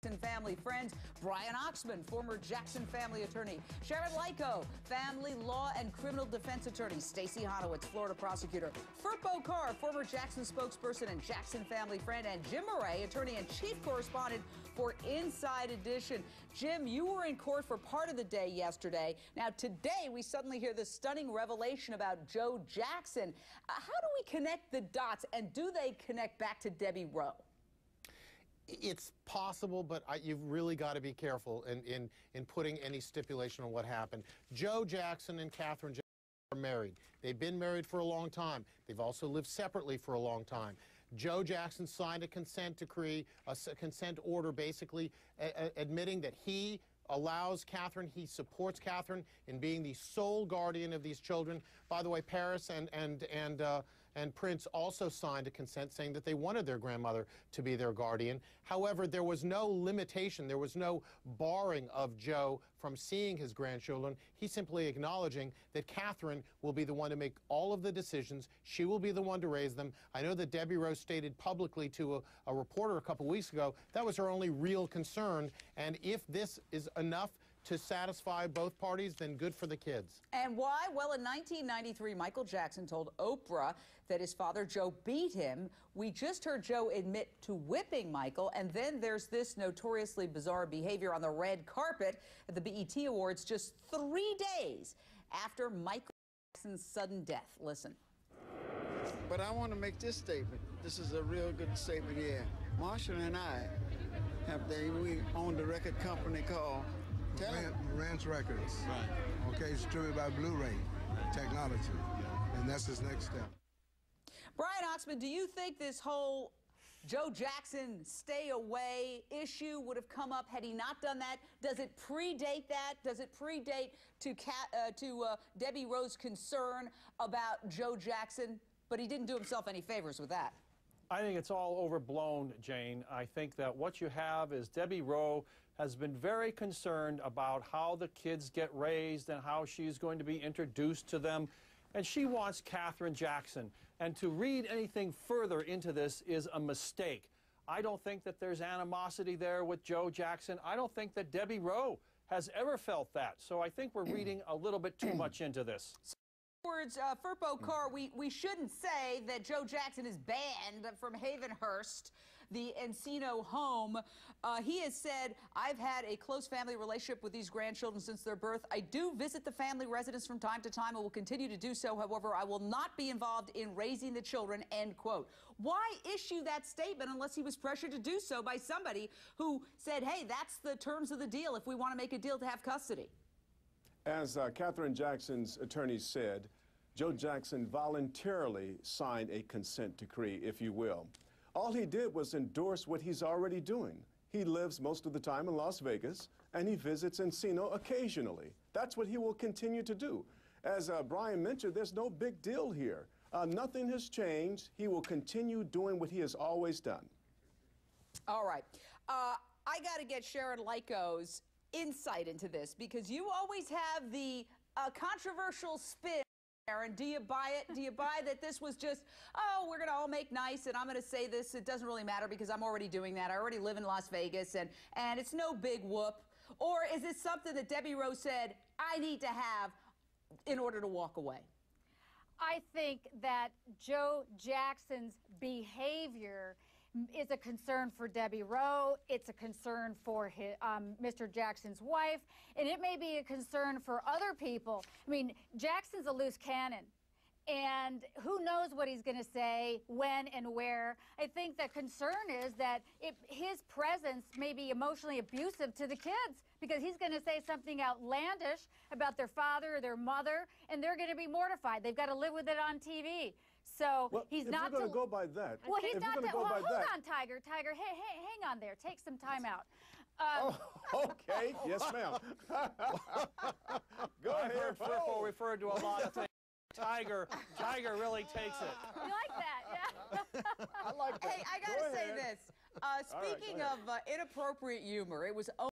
Family friends, Brian Oxman, former Jackson family attorney, Sharon Lyko, family law and criminal defense attorney, Stacey Honowitz, Florida prosecutor, Furpo Carr, former Jackson spokesperson and Jackson family friend, and Jim Murray, attorney and chief correspondent for Inside Edition. Jim, you were in court for part of the day yesterday. Now, today, we suddenly hear this stunning revelation about Joe Jackson. How do we connect the dots, and do they connect back to Debbie Rowe? It's possible, but you've really got to be careful in putting any stipulation on what happened. Joe Jackson and Catherine Jackson are married. They've been married for a long time. They've also lived separately for a long time. Joe Jackson signed a consent decree, a consent order basically admitting that he allows Catherine, he supports Catherine in being the sole guardian of these children. By the way, Paris and Prince also signed a consent saying that they wanted their grandmother to be their guardian. However, there was no limitation, there was no barring of Joe from seeing his grandchildren. He's simply acknowledging that Catherine will be the one to make all of the decisions. She will be the one to raise them. I know that Debbie Rowe stated publicly to a reporter a couple weeks ago that was her only real concern, and if this is enough to satisfy both parties, then good for the kids. And why? Well, in 1993, Michael Jackson told Oprah that his father, Joe, beat him. We just heard Joe admit to whipping Michael, and then there's this notoriously bizarre behavior on the red carpet at the BET Awards just 3 days after Michael Jackson's sudden death. Listen. But I want to make this statement. This is a real good statement here. Marshall and I we own the record company called Ranch Records. Right. Okay, distributed by Blu-ray technology. And that's his next step. Brian Oxman, do you think this whole Joe Jackson stay away issue would have come up had he not done that? Does it predate that? Does it predate to Debbie Rowe's concern about Joe Jackson? But he didn't do himself any favors with that. I think it's all overblown, Jane. I think that what you have is Debbie Rowe has been very concerned about how the kids get raised and how she's going to be introduced to them. And she wants Catherine Jackson. And to read anything further into this is a mistake. I don't think that there's animosity there with Joe Jackson. I don't think that Debbie Rowe has ever felt that. So I think we're reading a little bit too much into this. Words, Furpo Carr, we shouldn't say that Joe Jackson is banned from Havenhurst, the Encino home. He has said, I've had a close family relationship with these grandchildren since their birth. I do visit the family residence from time to time and will continue to do so. However, I will not be involved in raising the children, end quote. Why issue that statement unless he was pressured to do so by somebody who said, hey, that's the terms of the deal if we want to make a deal to have custody? As Catherine Jackson's attorney said, Joe Jackson voluntarily signed a consent decree, if you will. All he did was endorse what he's already doing. He lives most of the time in Las Vegas, and he visits Encino occasionally. That's what he will continue to do. As Brian mentioned, there's no big deal here. Nothing has changed. He will continue doing what he has always done. All right. I got to get Sharon Lyko's insight into this, because you always have the controversial spin. Sharon, do you buy it? Do you buy that this was just, oh, we're going to all make nice and I'm going to say this, it doesn't really matter because I'm already doing that. I already live in Las Vegas and it's no big whoop? Or is it something that Debbie Rowe said, I need to have in order to walk away? I think that Joe Jackson's behavior is a concern for Debbie Rowe. It's a concern for his, Mr. Jackson's wife, and it may be a concern for other people. I mean, Jackson's a loose cannon, and who knows what he's going to say, when and where. I think the concern is that his presence may be emotionally abusive to the kids, because he's going to say something outlandish about their father or their mother, and they're going to be mortified. They've got to live with it on TV. So well, he's not going to go by that. Well, he's not to go hold on, Tiger. Tiger, hey, hang on there. Take some time out. Okay. Yes, ma'am. Go ahead. Furpo referred to a lot of things. Tiger really takes it. You like that, yeah? I like that. Hey, I got to say this. Speaking of inappropriate humor, it was